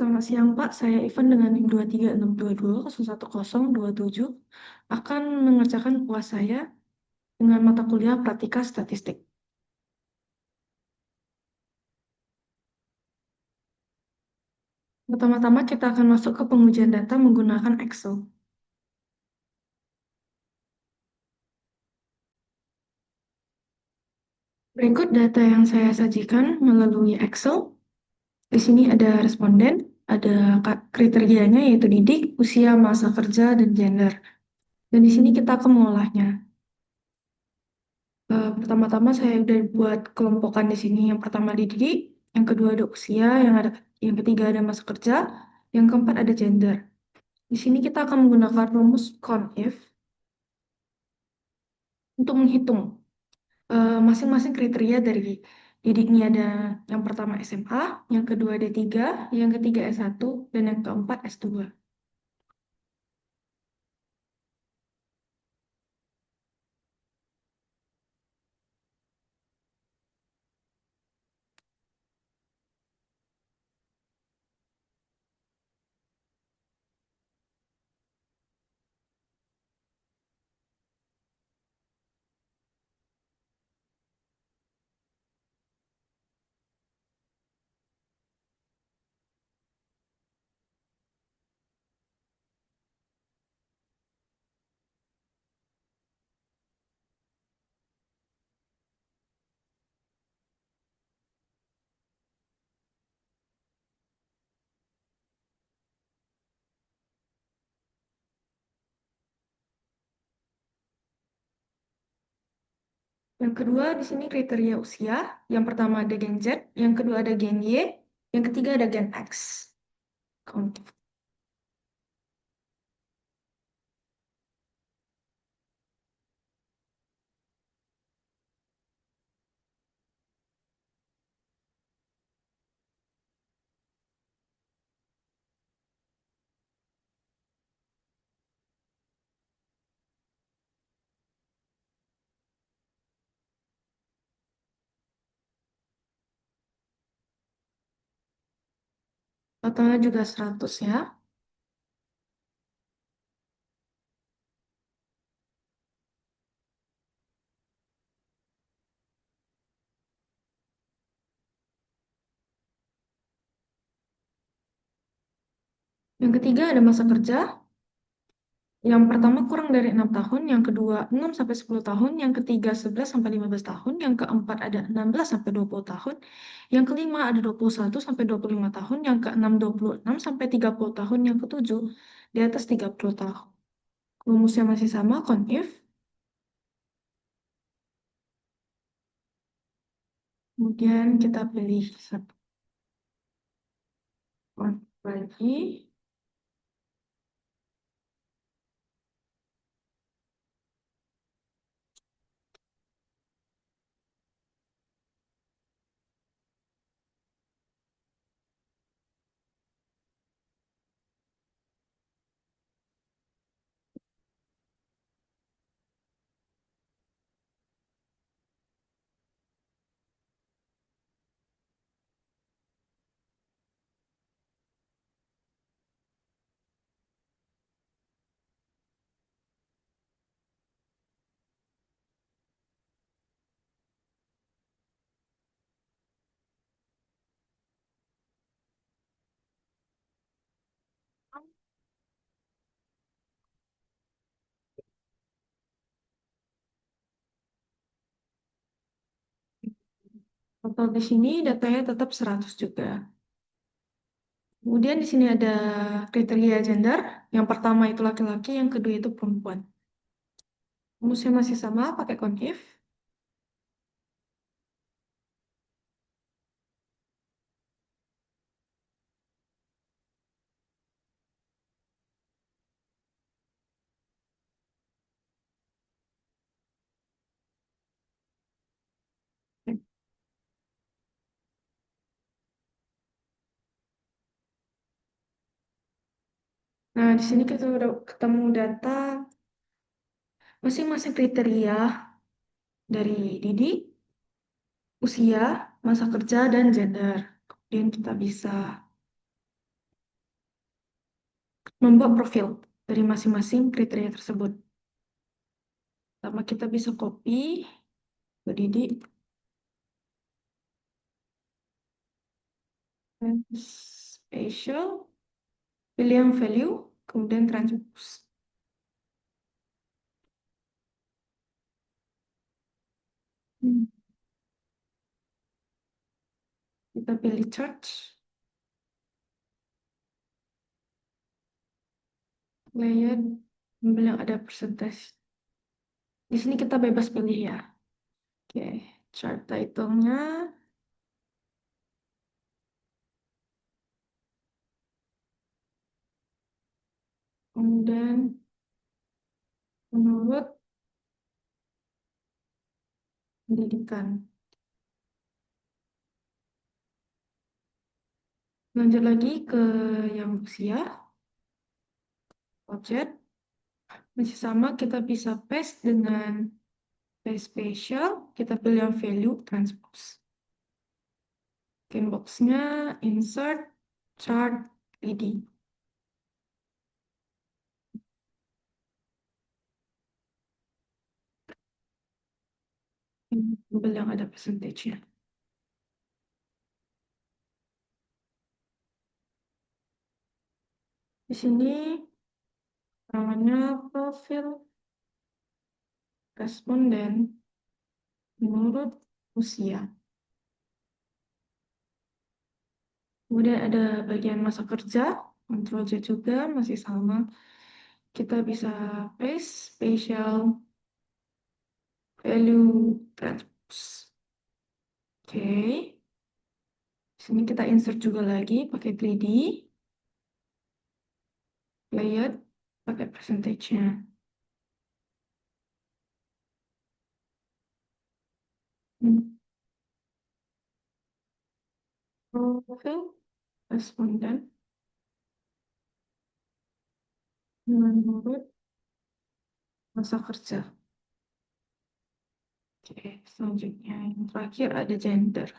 Selamat siang, Pak. Saya Ivan dengan NIM 236220127 akan mengerjakan UAS saya dengan mata kuliah Pratika Statistik. Pertama-tama kita akan masuk ke pengujian data menggunakan Excel. Berikut data yang saya sajikan melalui Excel. Di sini ada responden, ada kriterianya yaitu didik, usia, masa kerja, dan gender. Dan di sini kita akan mengolahnya. Pertama-tama saya udah buat kelompokan di sini. Yang pertama dididik, yang kedua ada usia, yang ketiga ada masa kerja, yang keempat ada gender. Di sini kita akan menggunakan rumus CONIF untuk menghitung masing-masing kriteria dari didiknya. Ada yang pertama SMA, yang kedua D3, yang ketiga S1, dan yang keempat S2. Yang kedua di sini kriteria usia. Yang pertama ada gen Z, yang kedua ada gen Y, yang ketiga ada gen X. CONIF. Totalnya juga 100 ya. Yang ketiga ada masa kerja. Yang pertama kurang dari 6 tahun, yang kedua 6 sampai 10 tahun, yang ketiga 11 sampai 15 tahun, yang keempat ada 16 sampai 20 tahun, yang kelima ada 21 sampai 25 tahun, yang keenam 26 sampai 30 tahun, yang ketujuh di atas 30 tahun. Rumusnya masih sama, CONIF. Kemudian kita pilih satu CONIF lagi. Total di sini datanya tetap 100 juga. Kemudian di sini ada kriteria gender. Yang pertama itu laki-laki, yang kedua itu perempuan. Rumusnya masih sama, pakai CONIF. Nah, di sini kita udah ketemu data masing-masing kriteria dari didik, usia, masa kerja, dan gender. Kemudian kita bisa membuat profil dari masing-masing kriteria tersebut. Pertama kita bisa copy ke Didi, spatial, pilih yang value, kemudian transpose. Kita pilih chart, layer, ambil yang ada persentase. Di sini kita bebas pilih ya. Oke, chart title-nya, kemudian menurut pendidikan. Lanjut lagi ke yang usia, objek. Masih sama, kita bisa paste dengan paste spatial, kita pilih yang value, transpose. Inbox-nya, insert, chart, id. Ambil yang ada percentage-nya. Di sini namanya profil responden menurut usia. Kemudian ada bagian masa kerja, Ctrl J juga masih sama. Kita bisa paste spatial value transpose. Oke. Sini kita insert juga lagi pakai 3D. Layout pakai percentage-nya. Profil responden menurut masa kerja. Oke, selanjutnya yang terakhir ada gender.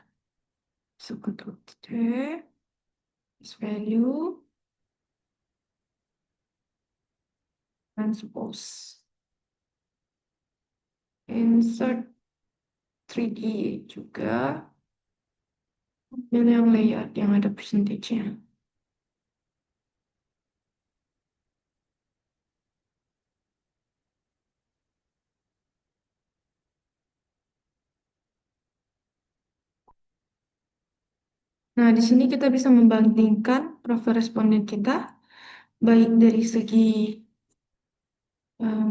So, Ctrl T, value, transpose. Insert 3D juga. Pilih yang layout yang ada percentage-nya. Nah, di sini kita bisa membandingkan profil responden kita, baik dari segi eh,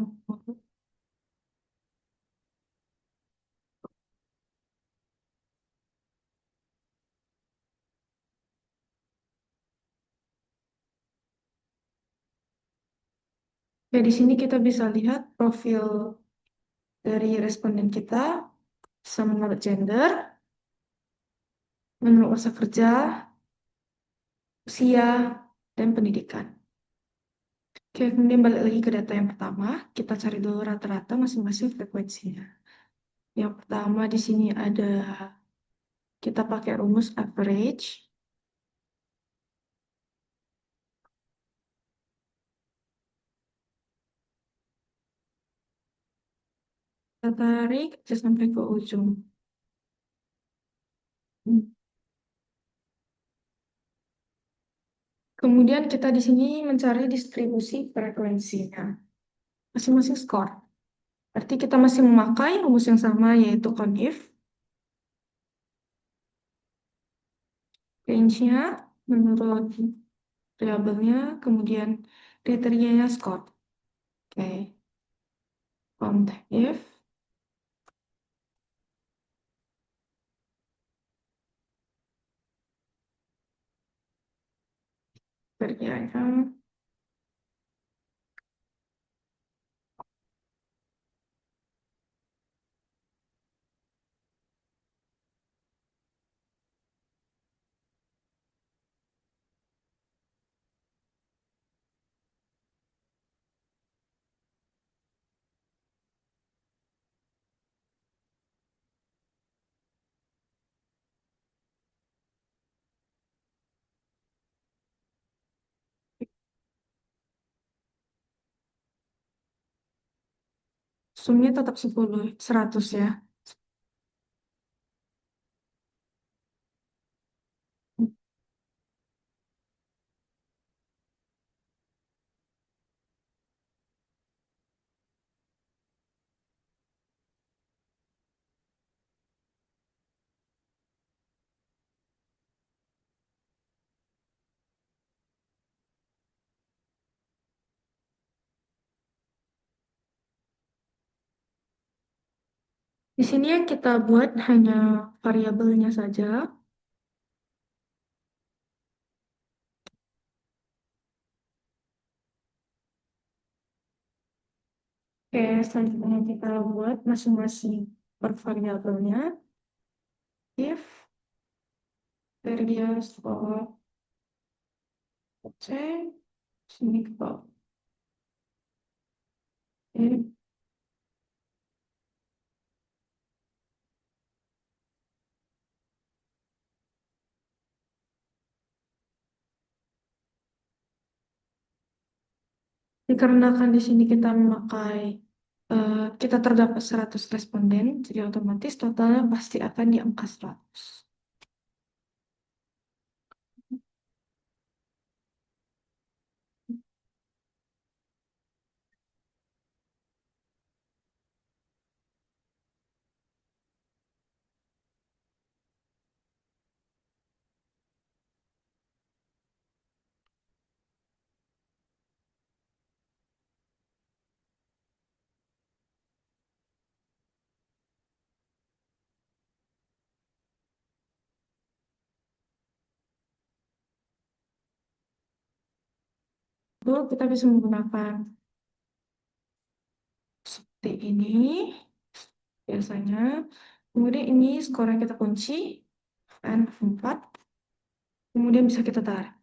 ya, di sini kita bisa lihat profil dari responden kita, sama menurut gender, menurut masa kerja, usia, dan pendidikan. Oke, kemudian balik lagi ke data yang pertama, kita cari dulu rata-rata masing-masing frekuensinya. Yang pertama di sini ada, kita pakai rumus average. Kita tarik aja sampai ke ujung. Kemudian kita di sini mencari distribusi frekuensinya. Masing-masing skor. Berarti kita masih memakai rumus yang sama, yaitu CONIF. Range-nya menurut variabelnya, kemudian kriterianya skor. Oke. CONIF. Kriterianya. Sumnya tetap 10, 100 ya. Di sini yang kita buat hanya variabelnya saja. Oke, selanjutnya kita buat masing-masing per variabelnya. If radius of C, sini ke bawah. If dikarenakan di sini kita memakai kita terdapat 100 responden, jadi otomatis totalnya pasti akan di angka 100. Lalu kita bisa menggunakan seperti ini biasanya. Kemudian ini skor yang kita kunci, N 4. Kemudian bisa kita tarik.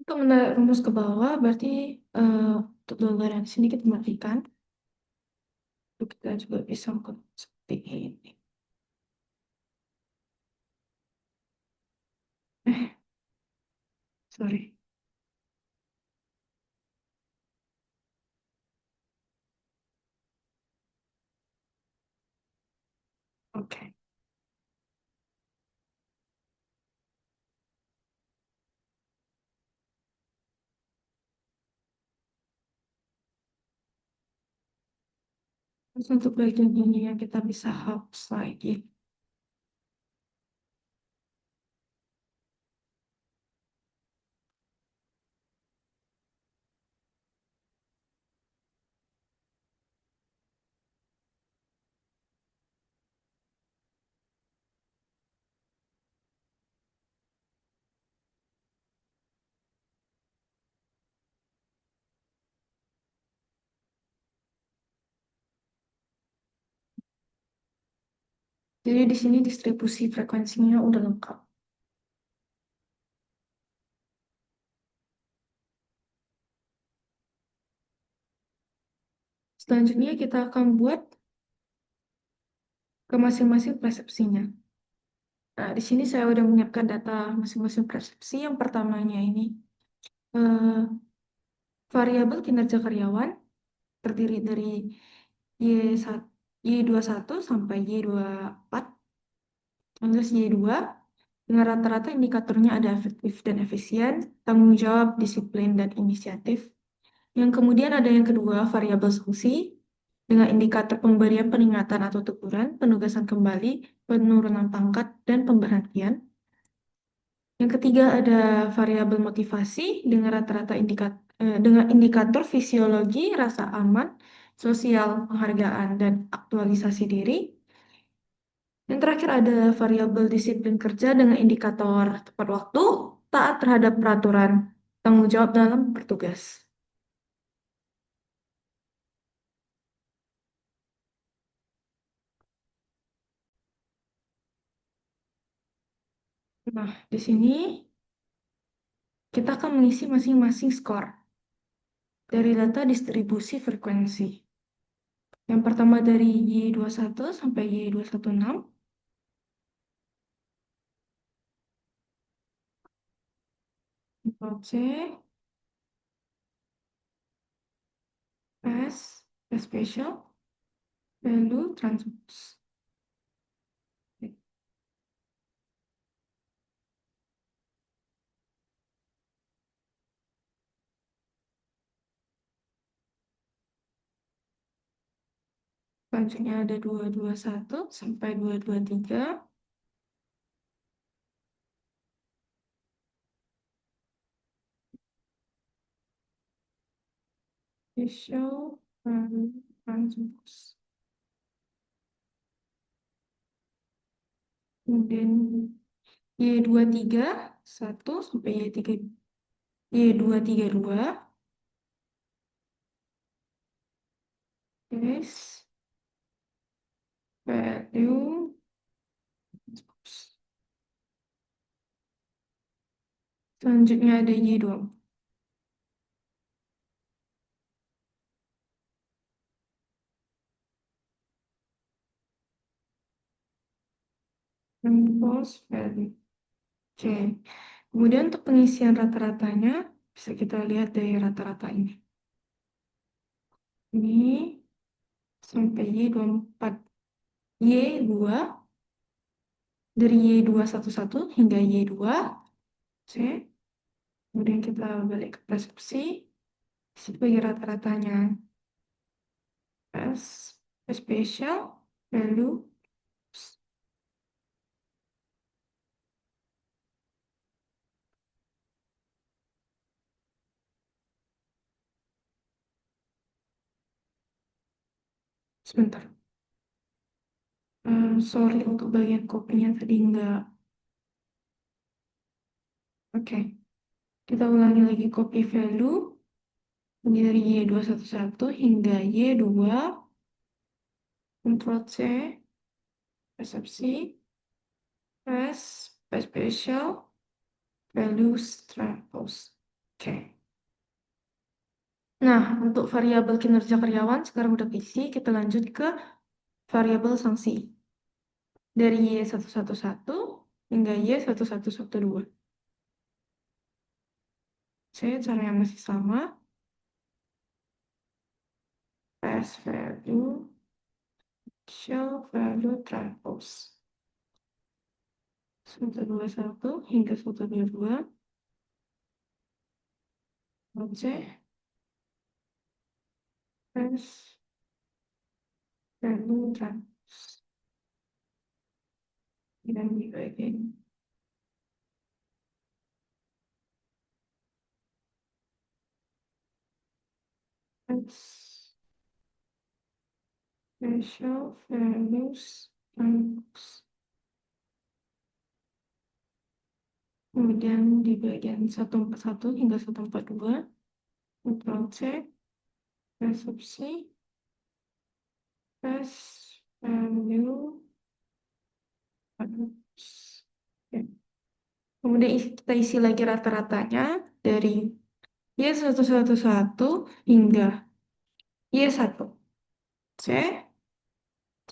Untuk menarik rumus ke bawah, berarti untuk gambar yang di sini kita matikan. Lalu kita juga bisa melakukan seperti ini. Sorry. Oke. Terus untuk bagian ini yang kita bisa hapus lagi. Jadi di sini distribusi frekuensinya udah lengkap. Selanjutnya kita akan buat ke masing-masing persepsinya. Nah, di sini saya udah menyiapkan data masing-masing persepsi. Yang pertamanya ini eh, variabel kinerja karyawan terdiri dari Y1, Y21 sampai Y24, terus Y2 dengan rata-rata indikatornya ada efektif dan efisien, tanggung jawab, disiplin, dan inisiatif. Yang kemudian ada yang kedua, variabel sanksi dengan indikator pemberian peringatan atau teguran, penugasan kembali, penurunan pangkat, dan pemberhentian. Yang ketiga ada variabel motivasi dengan rata-rata dengan indikator fisiologi, rasa aman, sosial, penghargaan, dan aktualisasi diri. Yang terakhir ada variabel disiplin kerja dengan indikator tepat waktu, taat terhadap peraturan, tanggung jawab dalam bertugas. Nah, di sini kita akan mengisi masing-masing skor dari data distribusi frekuensi. Yang pertama dari Y21 sampai Y216. Ctrl C, pass, pass special, value, transpose. Selanjutnya ada 221 sampai 223. Special, value, transpose. Kemudian Y23, 1 sampai Y3, Y232. Yes, value, transpose. Selanjutnya ada Y2. Transpose, value. Oke. Kemudian untuk pengisian rata-ratanya, bisa kita lihat dari rata-rata ini. Ini sampai Y24. Y2, dari Y211 hingga Y2, C. Kemudian kita balik ke persepsi, sebagai rata-ratanya. S, spesial, value, sebentar. Sorry untuk bagian kopinya tadi enggak. Oke, kita ulangi lagi copy value. Ini dari Y211 hingga Y2, Ctrl C, persepsi, pass, pass special, values, transpose. Oke. Nah, untuk variabel kinerja karyawan sekarang udah keisi, kita lanjut ke variabel sanksi. Dari Y111 hingga Y1112. Saya cara yang masih sama. Pass value, shell value, transpose. 121 hingga 122. Objek, pass value, transpose. Dan di bagian pass special values, transpose. Kemudian di bagian 141 hingga 142, Ctrl C, resepsi, pass value, transpose. Oke. Kemudian kita isi lagi rata-ratanya dari Y111 hingga Y1. C,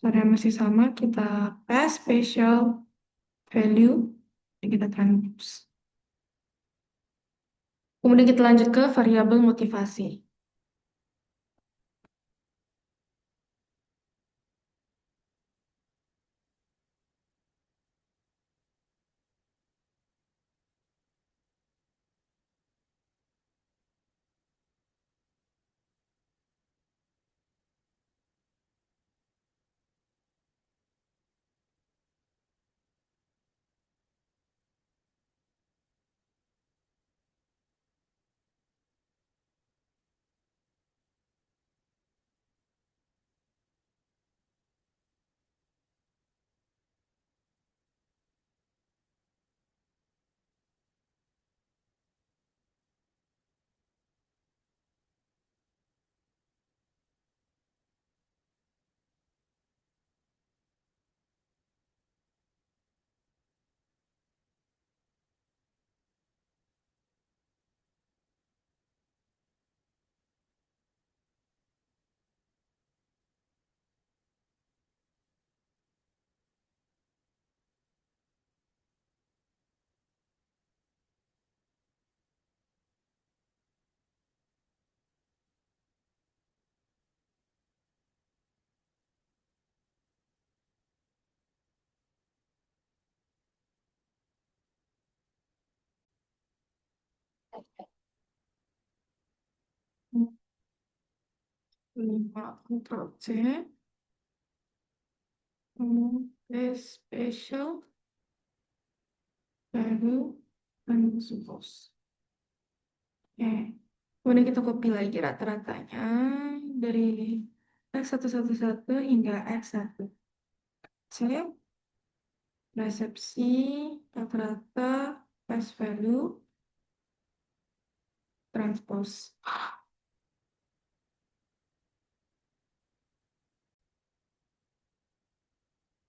cara yang masih sama, kita pass special value, dan kita transpose. Kemudian kita lanjut ke variabel motivasi. 5 Ctrl C, paste special value and suppose. Oke. Kemudian kita copy lagi rata-ratanya dari X111 hingga X1. Save, resepsi, rata-rata, paste value, transpose.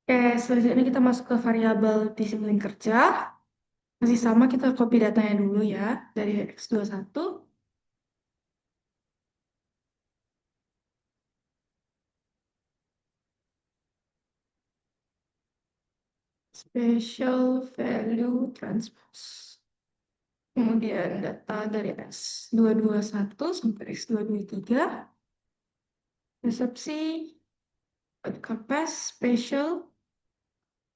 Oke, selanjutnya kita masuk ke variabel disiplin kerja. Masih sama, kita copy datanya dulu ya, dari X21. Special value transpose. Kemudian data dari X221 sampai X223. Resepsi, paste special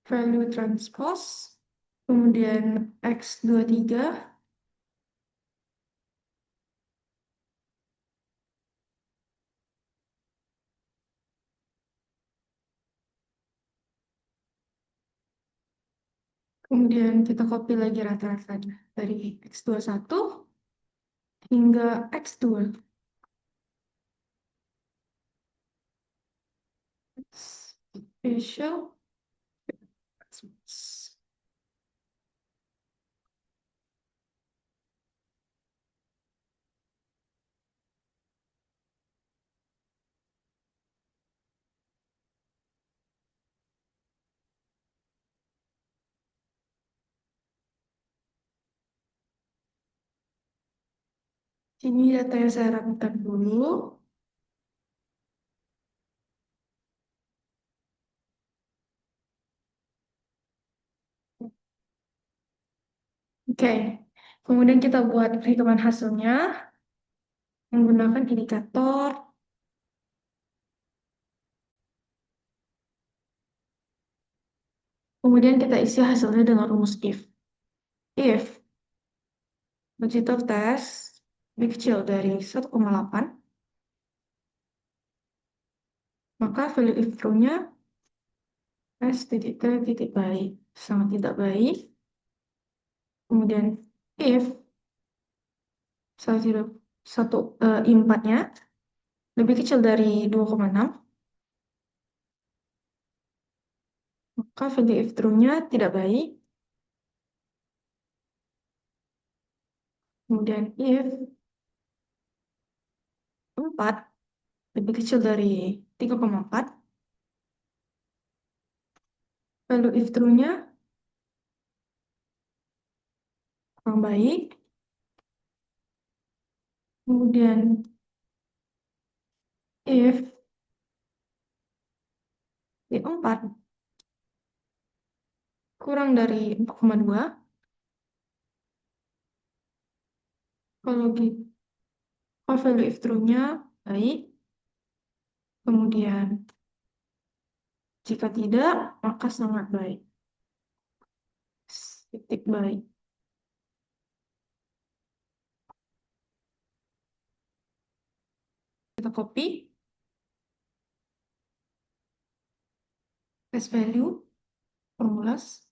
value transpose. Kemudian X23. Kemudian kita copy lagi rata-ratanya dari X21 hingga X2. Special. Ini data yang saya rapikan dulu. Oke, kemudian kita buat perhitungan hasilnya menggunakan indikator. Kemudian kita isi hasilnya dengan rumus if. If digital test lebih kecil dari 1,8, maka value if true-nya S titik T titik baik, sangat tidak baik. Kemudian if I4-nya lebih kecil dari 2,6, maka value if true-nya tidak baik. Kemudian if 4 lebih kecil dari 3,4, value if true-nya kurang baik. Kemudian if Y4 kurang dari 4,2, kalau gitu value if true-nya baik. Kemudian jika tidak, maka sangat baik. Titik baik. Kita copy paste value formulas.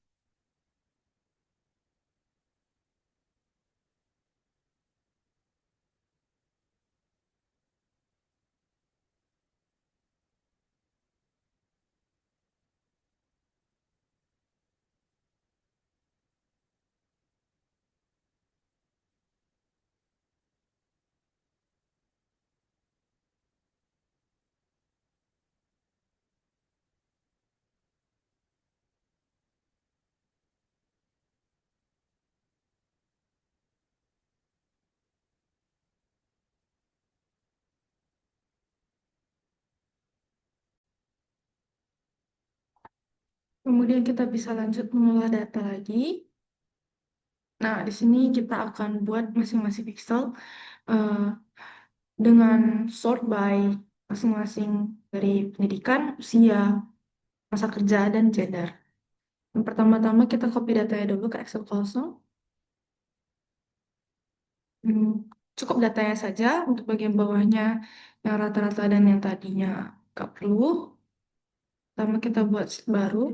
Kemudian kita bisa lanjut mengolah data lagi. Nah, di sini kita akan buat masing-masing pixel eh, dengan sort by masing-masing dari pendidikan, usia, masa kerja, dan gender. Yang pertama-tama kita copy datanya dulu ke Excel kosong. Cukup datanya saja, untuk bagian bawahnya yang rata-rata dan yang tadinya nggak perlu. Pertama kita buat sheet baru,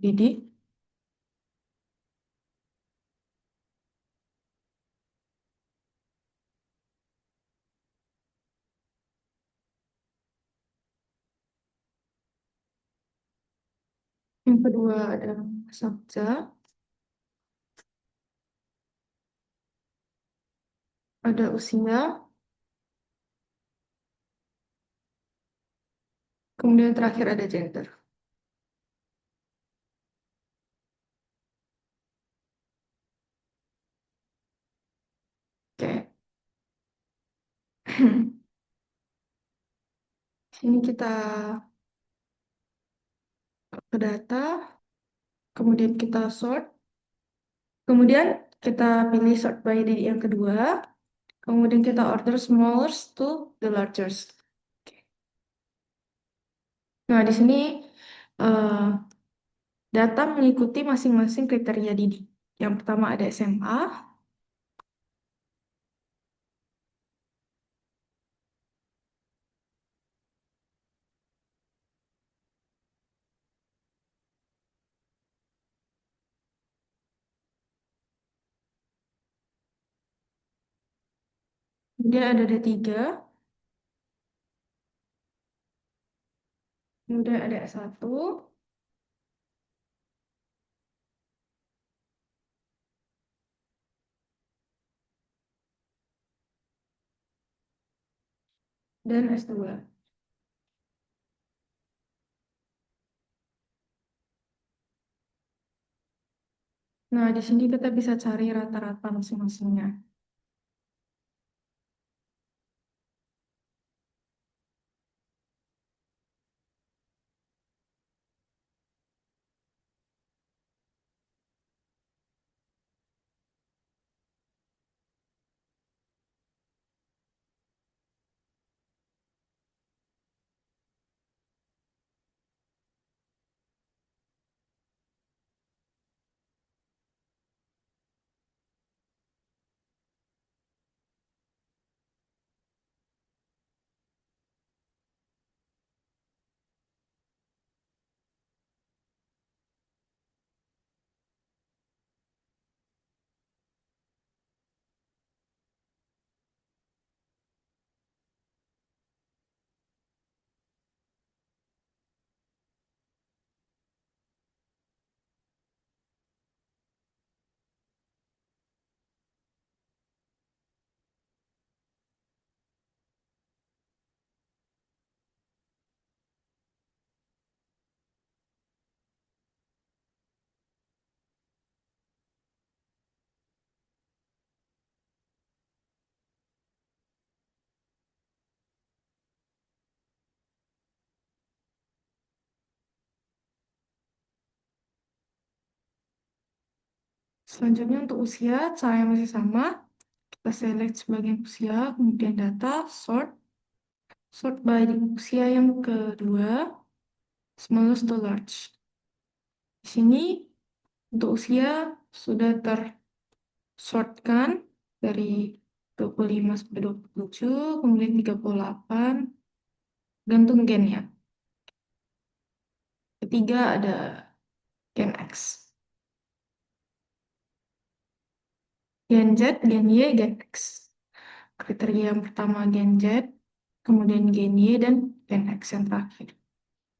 jadi yang kedua ada sabja, ada usia, kemudian terakhir ada gender. Oke. Sini kita ke data, kemudian kita sort, kemudian kita pilih sort by di yang kedua, kemudian kita order smallest to the largest. Oke. Nah, di sini eh, data mengikuti masing-masing kriteria Didi. Yang pertama ada SMA, kemudian ada D3, kemudian ada S1, dan S2. Nah, di sini kita bisa cari rata-rata masing-masingnya. Selanjutnya untuk usia, cara yang masih sama. Kita select sebagian usia, kemudian data, sort. Sort by di usia yang kedua, smallest to large. Di sini untuk usia sudah tersortkan dari 25 sampai 27, kemudian 38, gantung gen ya. Ketiga ada gen X. Gen Z, gen Y, gen X. Kriteria yang pertama gen Z, kemudian gen Y, dan gen X yang terakhir.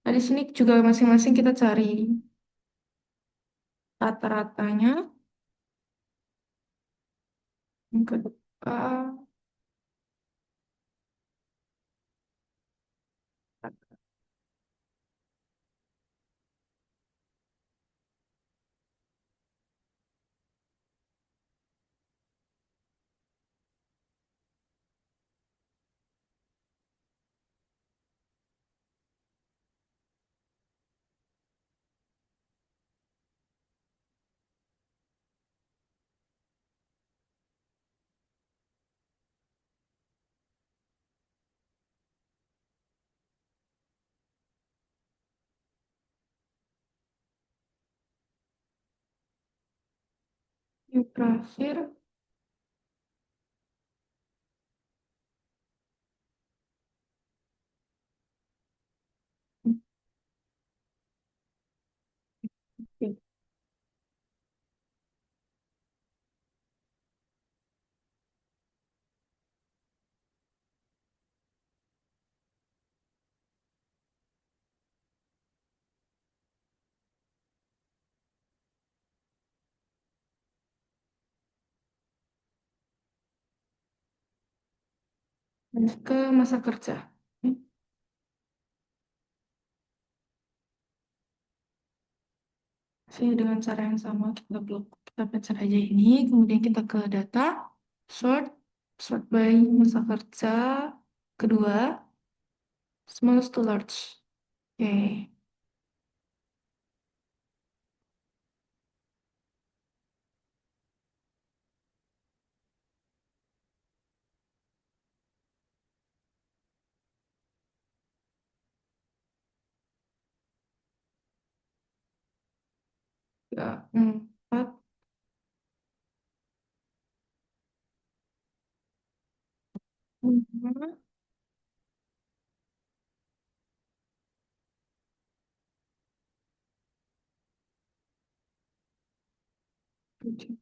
Nah, di sini juga masing-masing kita cari rata-ratanya. Yang kedua, yang terakhir, Lanjut ke masa kerja. Masih dengan cara yang sama, kita pencet aja ini, kemudian kita ke data, sort, sort by masa kerja kedua, smallest to large. Oke, tiga, empat, lima, tujuh.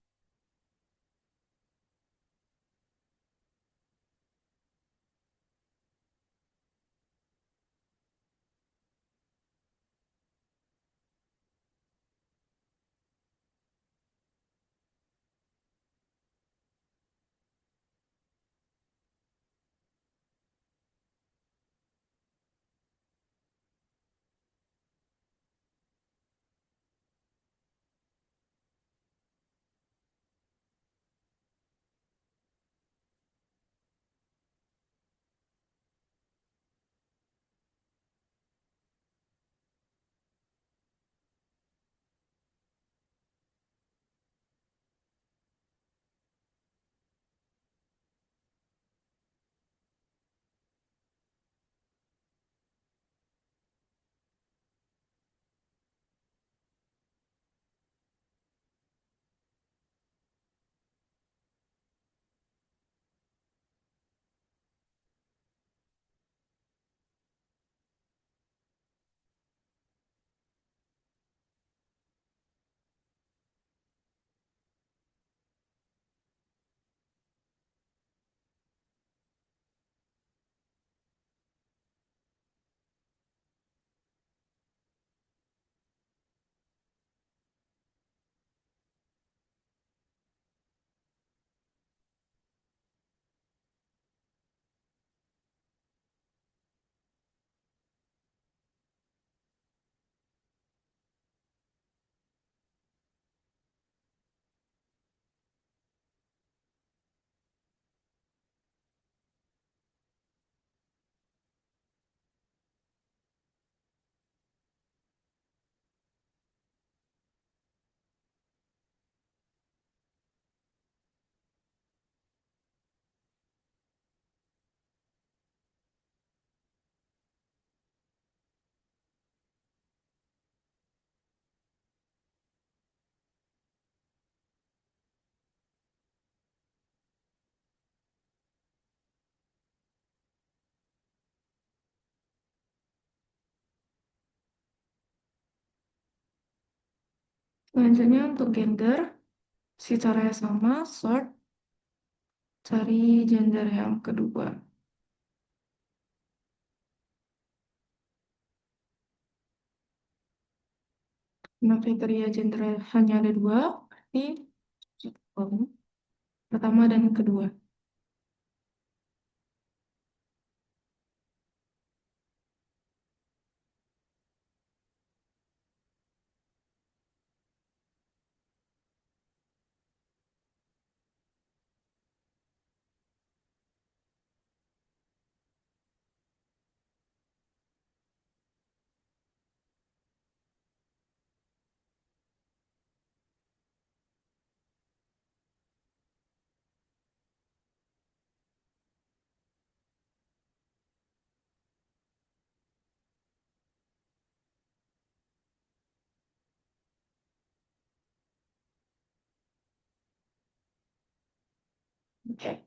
Selanjutnya untuk gender, si caranya sama, sort, cari gender yang kedua. Nah, kriteria gender hanya ada dua, berarti pertama dan kedua. Oke.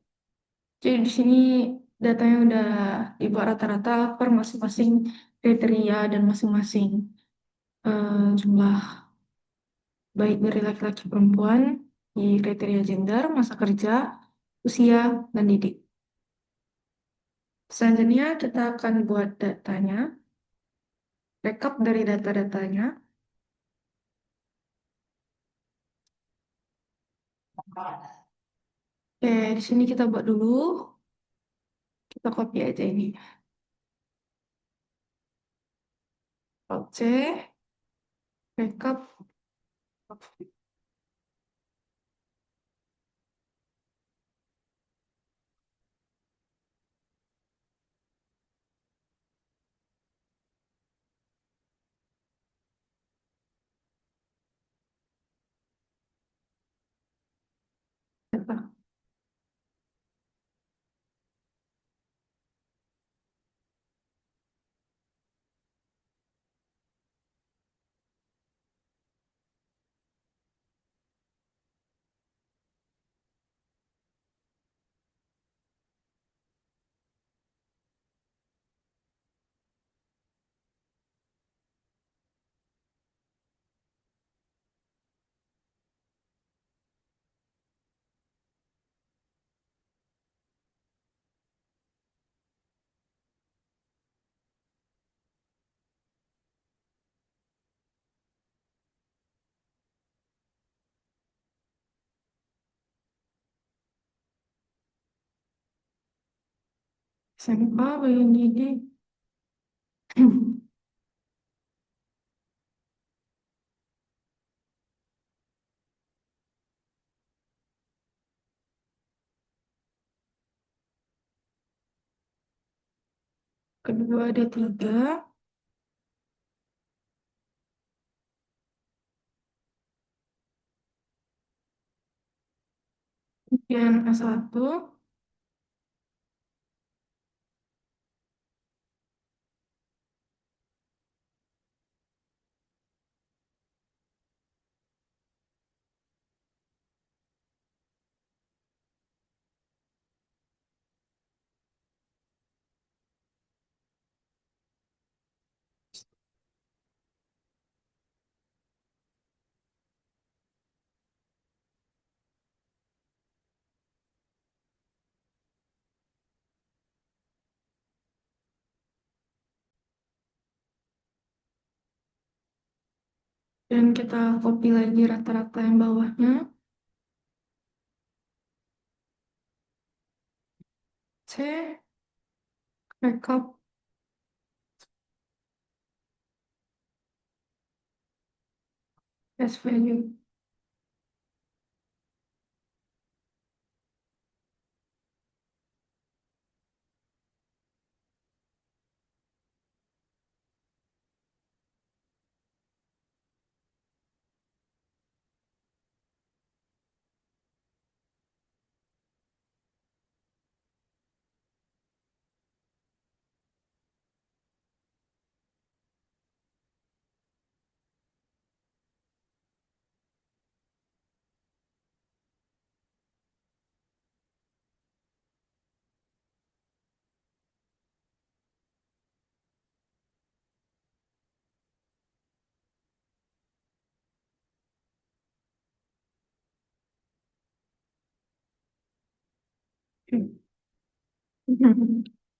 Jadi di sini datanya udah dibuat rata-rata per masing-masing kriteria dan masing-masing jumlah baik dari laki-laki perempuan di kriteria gender, masa kerja, usia, dan didik. Selanjutnya kita akan buat datanya, backup dari data-datanya. Oke, di sini kita buat dulu Kita copy aja ini. Alt C, backup. Data. SMA bagian gigi. Kedua ada 3. Kemudian S1. Dan kita copy lagi rata-rata yang bawahnya. C, backup, S value.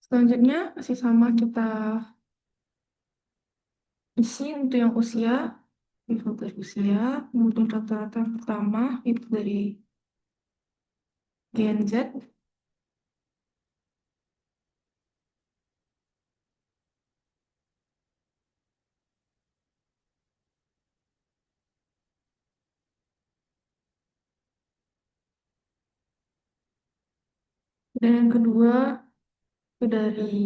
Selanjutnya masih sama, kita isi untuk yang usia, filter usia, kemudian rata-rata yang pertama itu dari Gen Z, dan yang kedua itu dari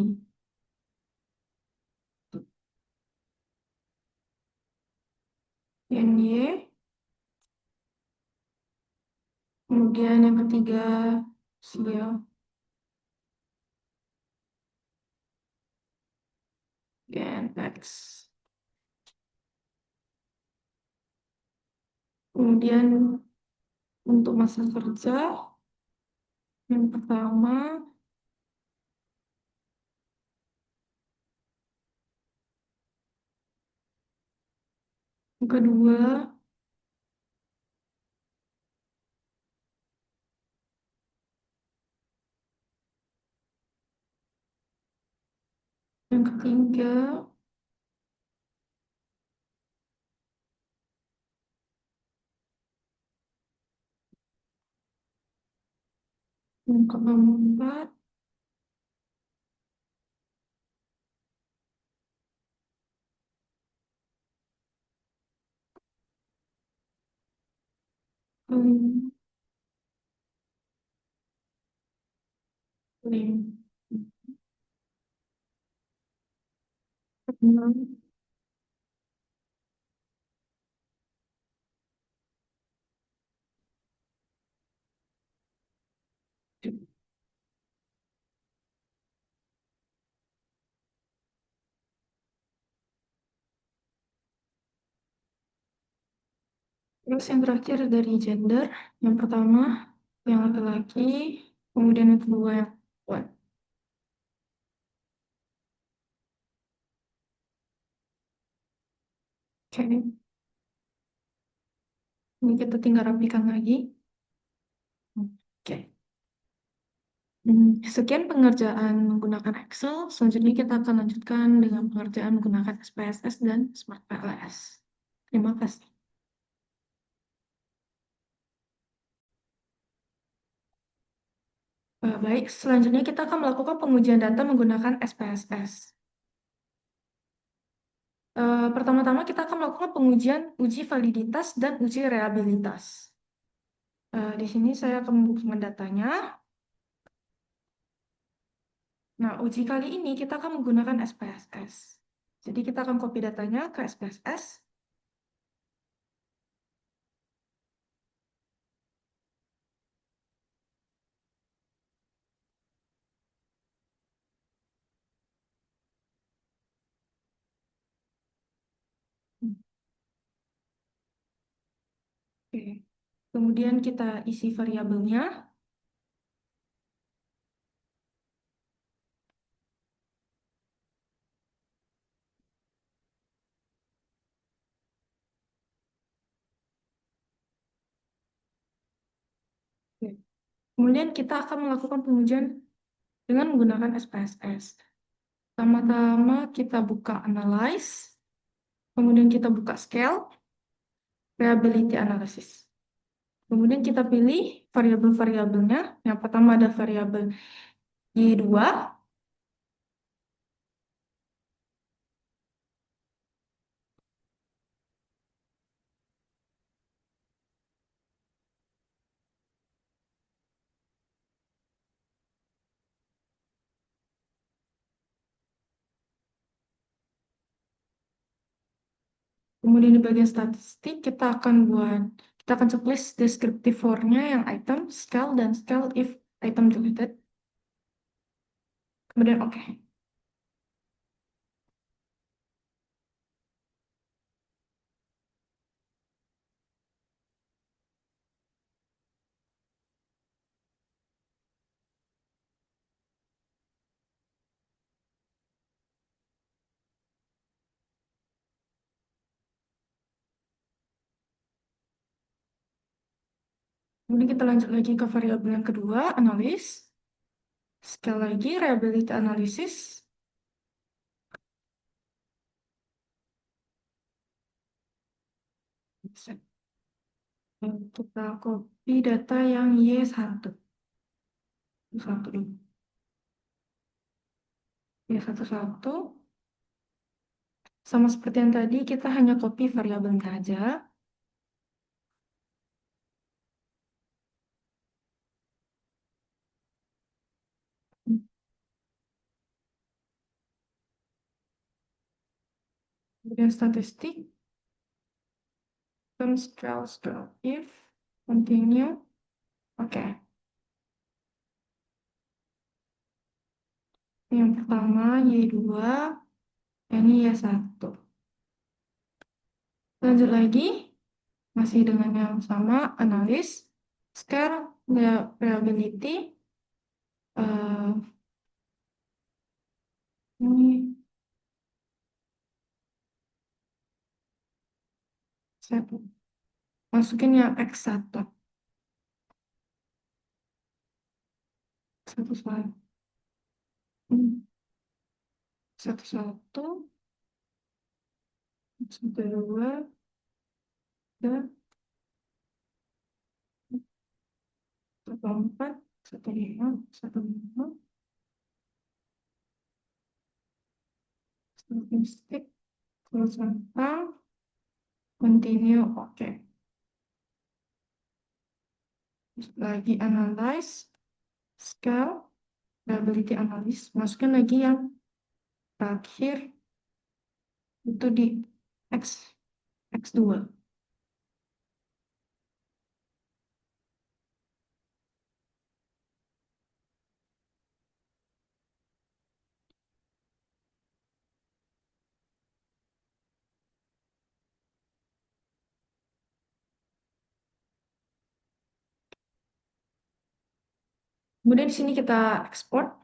Gen Y, kemudian yang ketiga usia Gen X. Kemudian untuk masa kerja, yang pertama, yang kedua, yang ketiga, yang keempat, Hmm. Terus yang terakhir dari gender, yang pertama yang laki-laki, kemudian yang kedua yang perempuan. Oke, ini kita tinggal rapikan lagi. Oke. Sekian pengerjaan menggunakan Excel. Selanjutnya kita akan lanjutkan dengan pengerjaan menggunakan SPSS dan Smart PLS. Terima kasih. Baik, selanjutnya kita akan melakukan pengujian data menggunakan SPSS. Pertama-tama kita akan melakukan pengujian uji validitas dan uji reliabilitas. Di sini saya akan membuka datanya. Nah, uji kali ini kita akan menggunakan SPSS. Jadi kita akan copy datanya ke SPSS. Oke. Kemudian kita isi variabelnya. Oke. Kemudian kita akan melakukan pengujian dengan menggunakan SPSS. Pertama-tama kita buka Analyze, kemudian kita buka Scale, Reliability Analysis. Kemudian kita pilih variabel-variabelnya. Yang pertama ada variabel Y2, kemudian di bagian statistik kita akan checklist deskriptif for-nya yang item, scale, dan scale if item deleted. Kemudian oke. Kemudian kita lanjut lagi ke variabel yang kedua, analis. Sekali lagi, reliability analysis. Kita copy data yang Y1. Satu dulu. Y11. Sama seperti yang tadi, kita hanya copy variabelnya aja. Kemudian statistik, control if, continue. Oke. Yang pertama Y2, ini Y1. Lanjut lagi, masih dengan yang sama, analis, scale, reliability, eh, ini saya masukin yang X1. Satu slide. Satu satu, satu dua, tiga, satu empat, satu lima, satu lima, statistik, terus rentang, continue, oke. Terus lagi analyze, scale, Reliability analysis. Masukin lagi yang terakhir itu di X, X2. Kemudian di sini kita ekspor.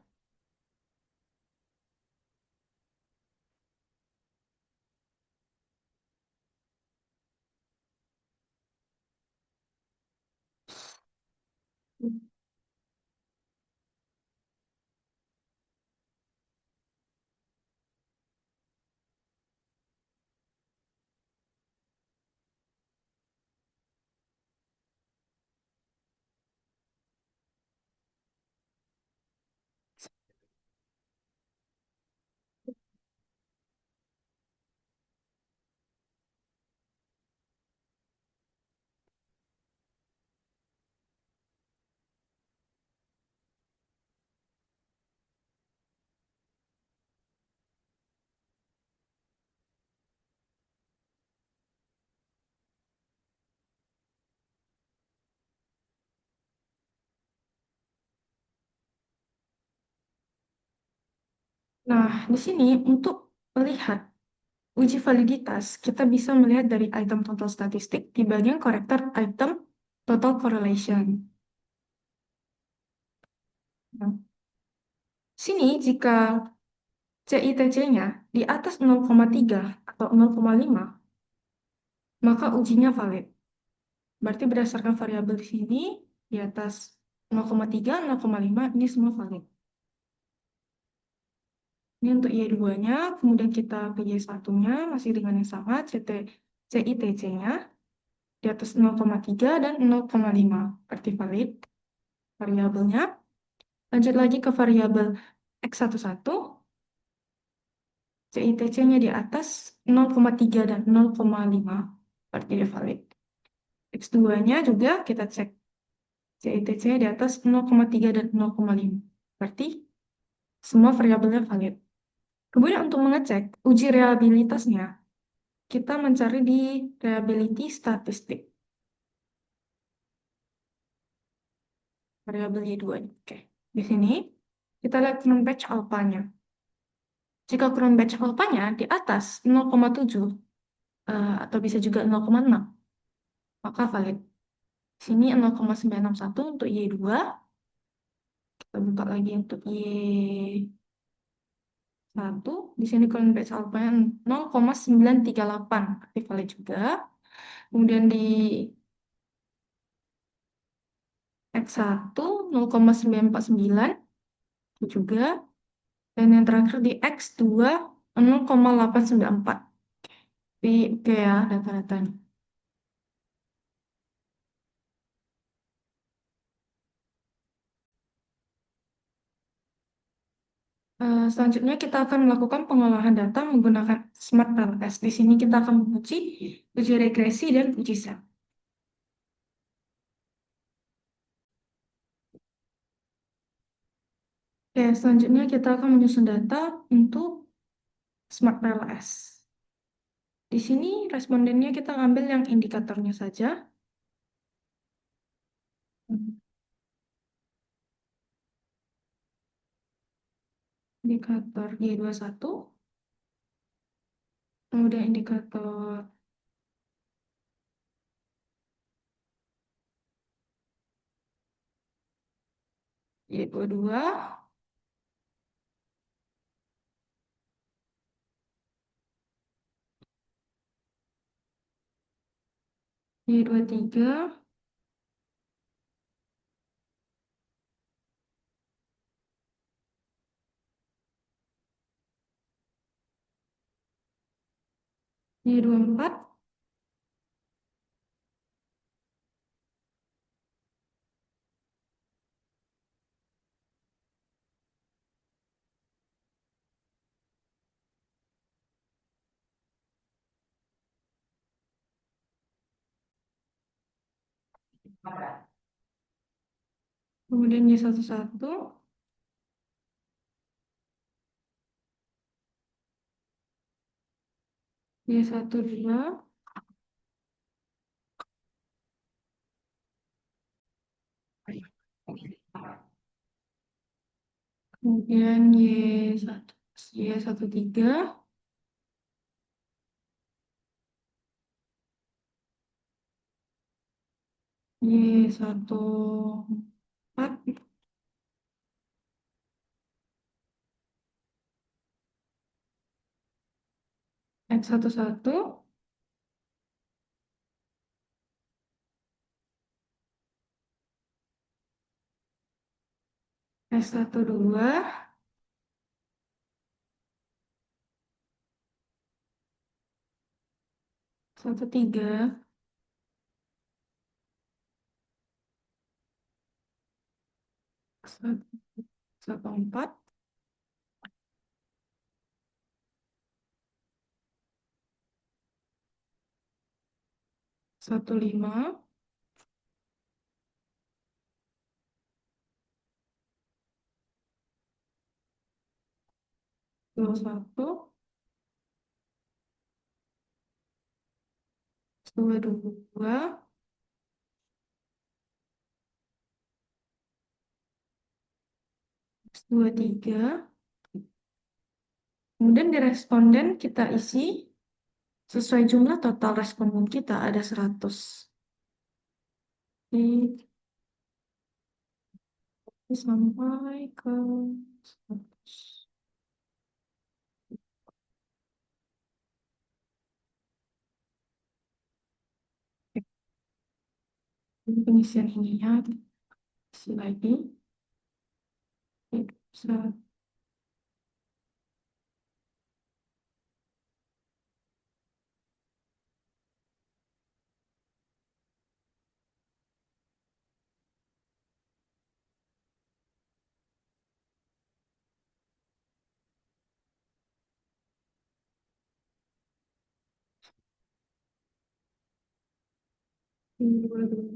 Nah, di sini untuk melihat uji validitas, kita bisa melihat dari item total statistik di bagian korektor item total correlation. Nah, sini jika CITC-nya di atas 0,3 atau 0,5, maka ujinya valid. Berarti berdasarkan variabel di sini, di atas 0,3, 0,5, ini semua valid. Ini untuk Y2-nya, kemudian kita ke Y1-nya, masih dengan yang sama, CITC-nya di atas 0,3 dan 0,5. Berarti valid variabelnya. Lanjut lagi ke variabel X11, CITC-nya di atas 0,3 dan 0,5. Berarti dia valid. X2-nya juga kita cek. CITC di atas 0,3 dan 0,5. Berarti semua variabelnya valid. Kemudian untuk mengecek uji reliabilitasnya, kita mencari di reliability statistik. Variabel Y2. Oke. Di sini kita lihat current batch alpha-nya. Jika current batch alpha-nya di atas 0,7 atau bisa juga 0,6, maka valid. Di sini 0,961 untuk Y2. Kita buka lagi untuk Y1. Di sini current batch alpha-nya 0,938, berarti valid juga. Kemudian di X1 0,949 itu juga. Dan yang terakhir di X2 0,894. Tapi oke ya data-datanya. Selanjutnya kita akan melakukan pengolahan data menggunakan Smart LS. Di sini kita akan menguji uji regresi dan uji set. Oke, selanjutnya kita akan menyusun data untuk Smart LS. Di sini respondennya kita ambil yang indikatornya saja. Indikator Y21, kemudian indikator Y22, Y23, Y24, kemudian Y11, Y12, kemudian Y1, Y13, Y14, X11, S12, 13, 14, 15, dua satu, dua dua, dua tiga. Kemudian di responden kita isi sesuai jumlah total responden kita ada 100. Ini sampai ke 100. Ini pengisian ininya isi lagi. Bisa 22,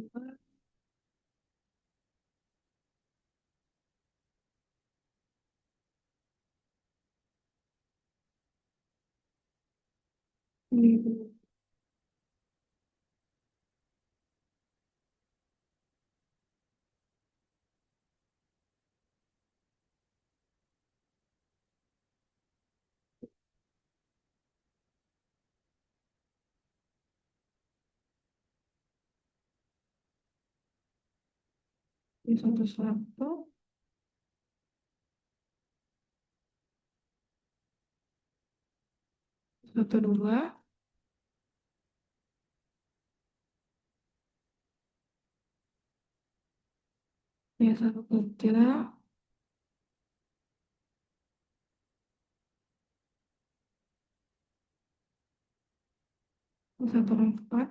ini 11, 12, Y13, Y14,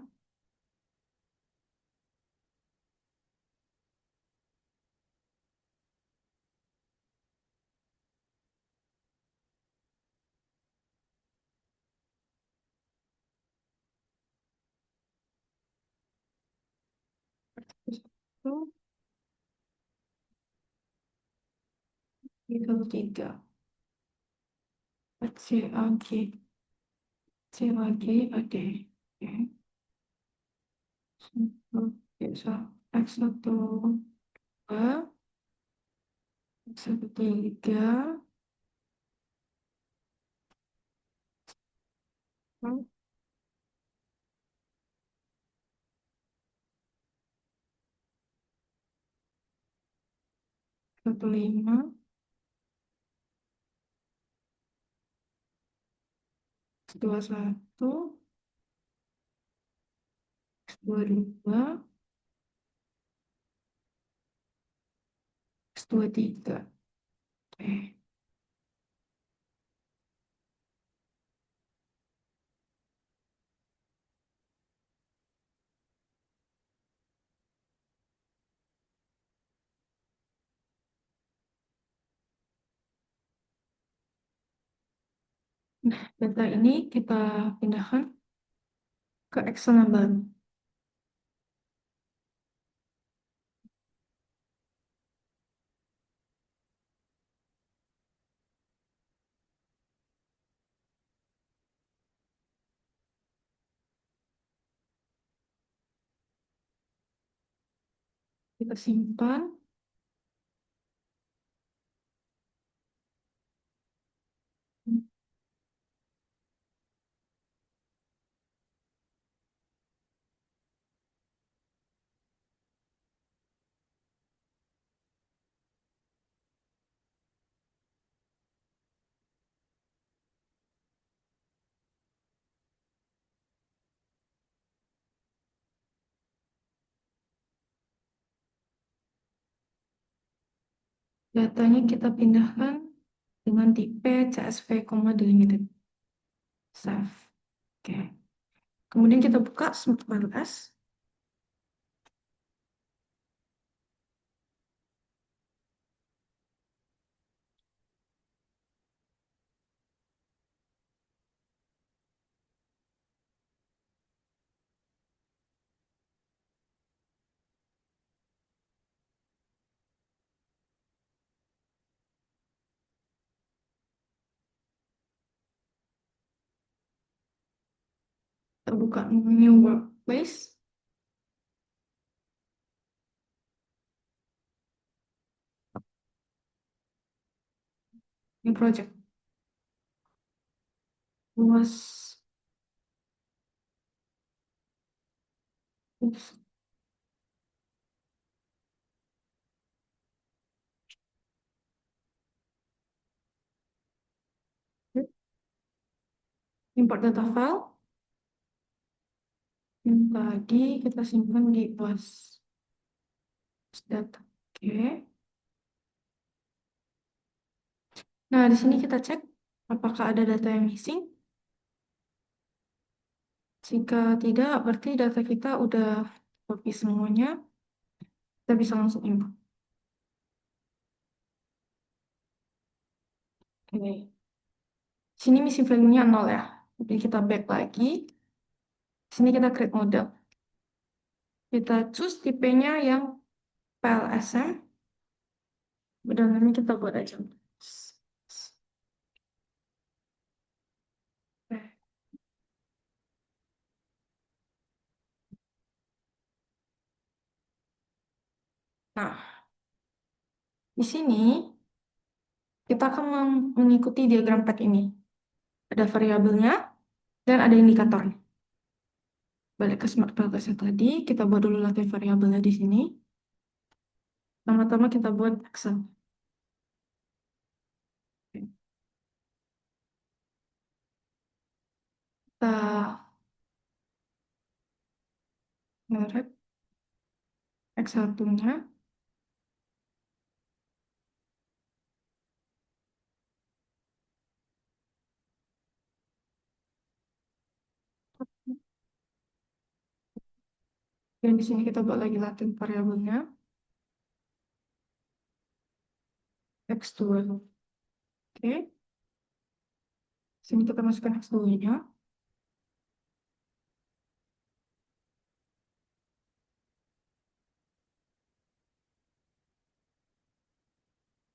Y13, CAG, CAG, AD. Oke. Bisa X12, X13, 15, X21, X22, X23. Oke. Data ini kita pindahkan ke Excel yang baru. Kita simpan. Datanya kita pindahkan dengan tipe CSV, delimited. Save. Oke. Kemudian kita buka Smart Wireless. Kita buka New Workplace. New Project. Luas. Oops. Import data file. Yang tadi kita simpan di was data. Oke. Nah, di sini kita cek apakah ada data yang missing. Jika tidak, berarti data kita udah copy semuanya. Kita bisa langsung import. Oke. Sini missing value-nya 0 ya. Jadi kita back lagi. Sini kita create model. Kita choose tipenya yang PLSM. Dan ini kita buat aja. Nah, di sini kita akan mengikuti diagram pad ini. Ada variabelnya dan ada indikatornya. Balik ke Smart Filters yang tadi, kita buat dulu latihan variabelnya di sini. Pertama-tama kita buat Excel. Kita nge-wrap X1-nya. Dan di sini kita buat lagi latihan variabelnya. X2. Oke. Sini kita masukkan X2-nya.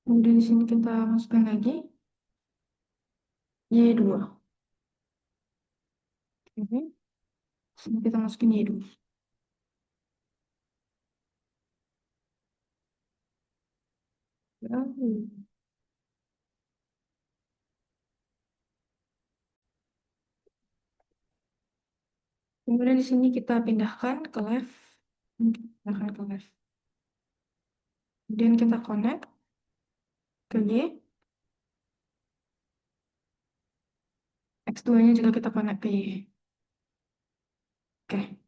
Kemudian di sini kita masukkan lagi Y2. Oke. Sini kita masukin Y2. Lalu, kemudian di sini kita pindahkan ke left. Pindahkan ke left. Kemudian kita connect ke Y. X2-nya juga kita connect ke Y. Oke.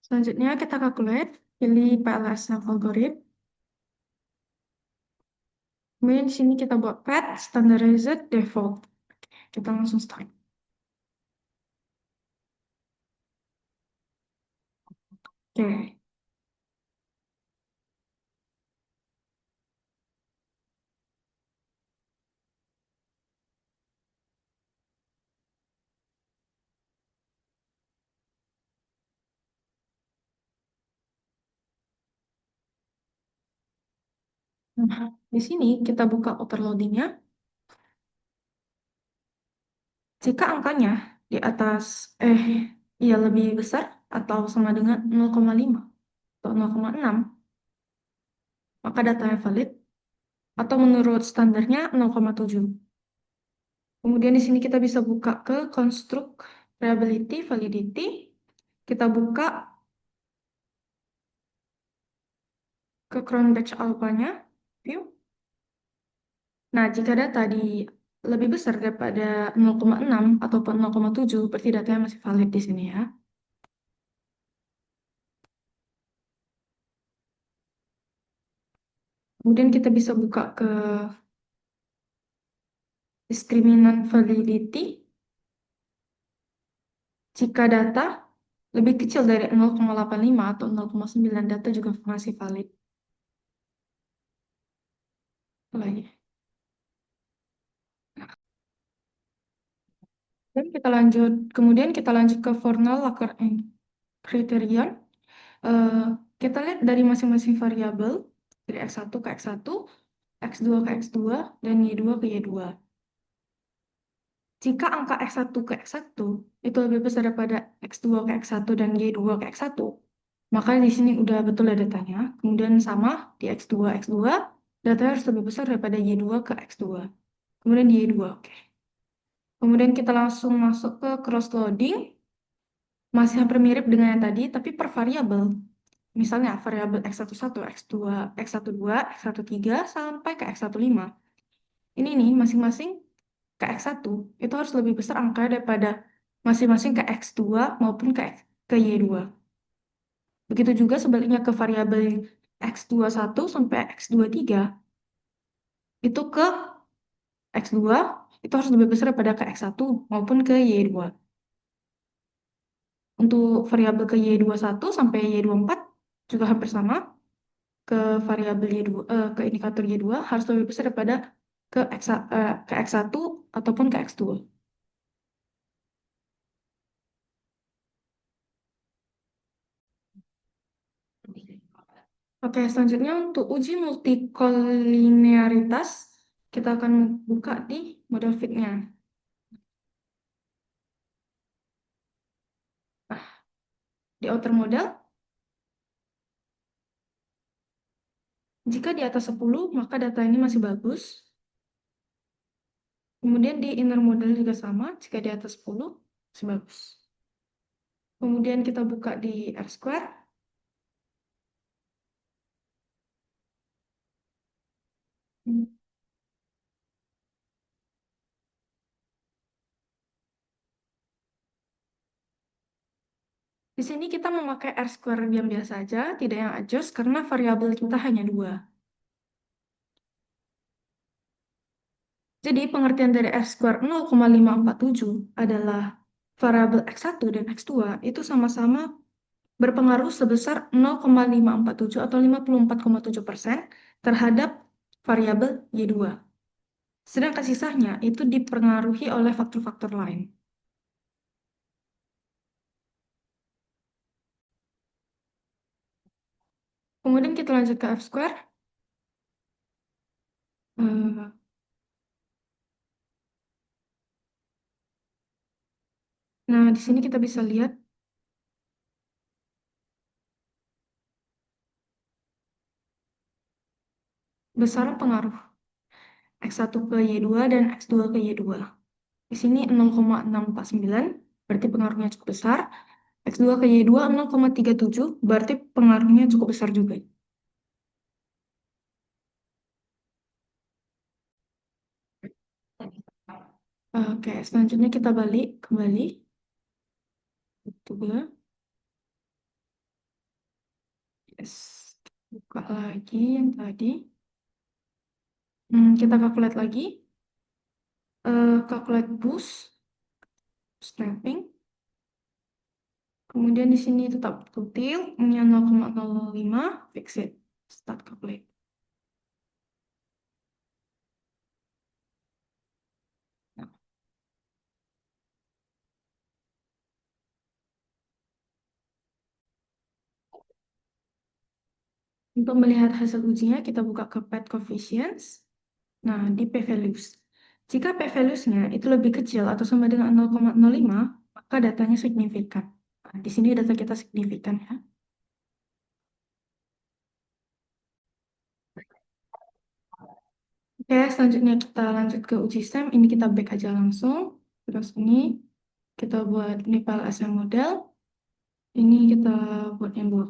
Selanjutnya kita calculate, pilih PLSM algorithm. Kemudian di sini kita buat path standardized default. Kita langsung start. Oke. Nah, di sini kita buka overloading-nya. Jika angkanya di atas, eh, iya lebih besar atau sama dengan 0,5 atau 0,6, maka datanya valid, atau menurut standarnya 0,7. Kemudian di sini kita bisa buka ke construct reliability, validity. Kita buka ke Cronbach alpha-nya, view. Nah, jika data lebih besar daripada 0,6 ataupun 0,7, berarti datanya masih valid di sini ya. Kemudian kita bisa buka ke discriminant validity. Jika data lebih kecil dari 0,85 atau 0,9, data juga masih valid. Lagi. Dan kemudian kita lanjut ke Fornal-Lacker criterion. Eh, kita lihat dari masing-masing variabel, dari X1 ke X1, X2 ke X2, dan Y2 ke Y2. Jika angka X1 ke X1 itu lebih besar daripada X2 ke X1 dan Y2 ke X1, maka di sini udah betul ya datanya. Kemudian sama di X2, X2, datanya harus lebih besar daripada Y2 ke X2. Kemudian di Y2, oke. Kemudian kita langsung masuk ke cross-loading. Masih hampir mirip dengan yang tadi, tapi per variabel. Misalnya variabel X11, X2, X12, X13, sampai ke X15. Ini nih, masing-masing ke X1 itu harus lebih besar angka daripada masing-masing ke X2 maupun ke Y2. Begitu juga sebaliknya ke variabel X21 sampai X23, itu ke X2 itu harus lebih besar daripada ke X1 maupun ke Y2. Untuk variabel ke Y21 sampai Y24 juga hampir sama. Ke variabel Y2, ke indikator Y2 harus lebih besar daripada ke X1 ataupun ke X2. Oke, selanjutnya untuk uji multikolinearitas, kita akan buka di model fit-nya. Nah, di outer model, jika di atas 10, maka data ini masih bagus. Kemudian di inner model juga sama, jika di atas 10, masih bagus. Kemudian kita buka di R-square. Di sini kita memakai R-square yang biasa aja, tidak yang adjust, karena variabel kita hanya 2. Jadi pengertian dari R-square 0,547 adalah variabel X1 dan X2 itu sama-sama berpengaruh sebesar 0,547 atau 54,7% terhadap variabel Y2. Sedangkan sisanya itu dipengaruhi oleh faktor-faktor lain. Kemudian kita lanjut ke F-square. Eh, Nah, di sini kita bisa lihat besaran pengaruh X1 ke Y2 dan X2 ke Y2. Di sini 0,649, berarti pengaruhnya cukup besar. X2 ke Y2 0,37, berarti pengaruhnya cukup besar juga. Oke, selanjutnya kita balik kembali. Coba. Yes. Buka lagi yang tadi. Kita calculate lagi. Calculate boost, strapping. Kemudian di sini tetap kutil, ini 0,05, fix it. Start calculate. Nah, untuk melihat hasil ujinya, kita buka ke paired coefficients. Nah, di p-values. Jika p-values-nya itu lebih kecil atau sama dengan 0,05, maka datanya signifikan. Nah, di sini data kita signifikan ya. Oke, selanjutnya kita lanjut ke uji SEM. Ini kita back aja langsung. Terus ini kita buat ini file SM model. Ini kita buat yang dua.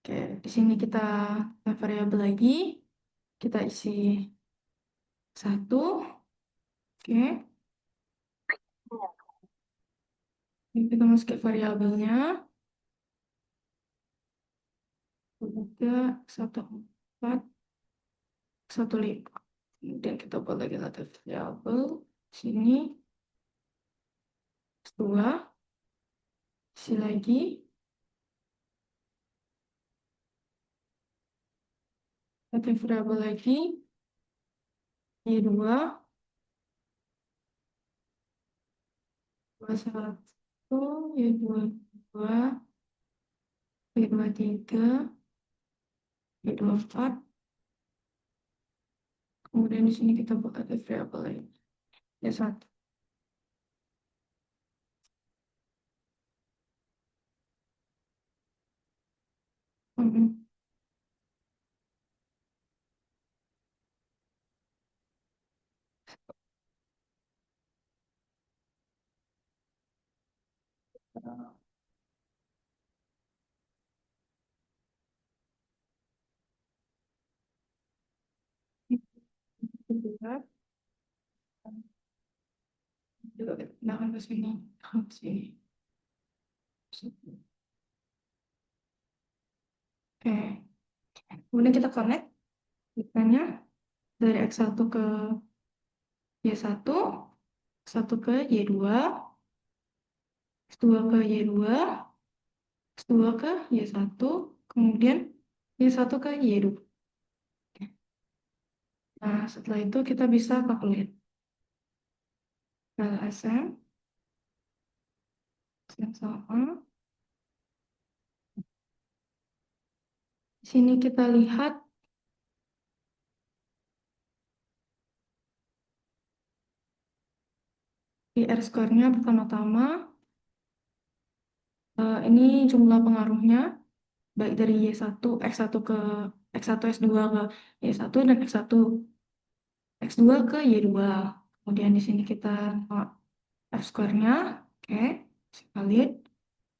Oke, di sini kita variabel lagi. Kita isi satu. Oke, ini kita masukin variabelnya. 3, 1, 4, 1, 5. Kemudian kita buat lagi satu variabel. Sini, 2. Isi lagi. Satu variabel lagi. Y2. 21. Y22. Y23. Y24. Kemudian di sini kita buat ada variabel lain. Y1. Hmm. Kedua, juga kita pindahkan ke sini. Ke sini. Oke. Kemudian kita connect datanya dari X1 ke Y1, X1 ke Y2, X2 ke Y2, X2 ke Y1, kemudian Y1 ke Y2. Nah, setelah itu kita bisa calculate. LSM yang sama. Di sini kita lihat di R-square-nya pertama-tama. Ini jumlah pengaruhnya baik dari Y1, X1 ke X1, S2 ke Y1 dan X1, X2 ke Y2. Kemudian di sini kita R-square-nya. Oke, valid.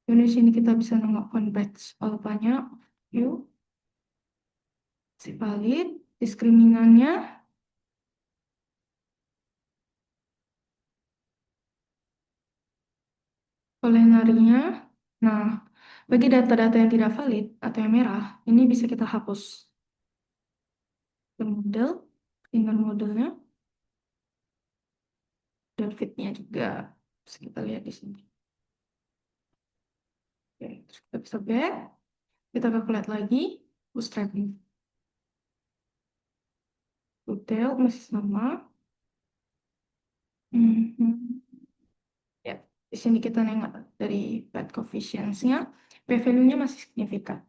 Kemudian di sini kita bisa nengok convex alpha-nya, view, si valid, diskriminannya, kolenarinya. Nah, bagi data-data yang tidak valid atau yang merah, ini bisa kita hapus. Ke model, tinggal modelnya, dan fit-nya juga. Bisa kita lihat di sini. Oke, terus kita bisa back, kita calculate lagi, bootstrapping. Detail masih sama. Mhm. Ya, di sini kita nengok dari bad coefficients-nya, p-value-nya masih signifikan.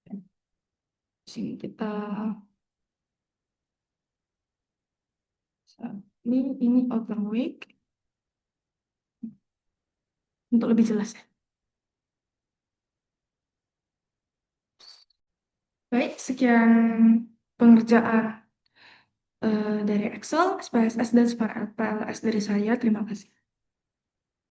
Di sini kita ini outer week untuk lebih jelas ya. Baik, sekian pengerjaan dari Excel, SPSS, dan PLS dari saya. Terima kasih.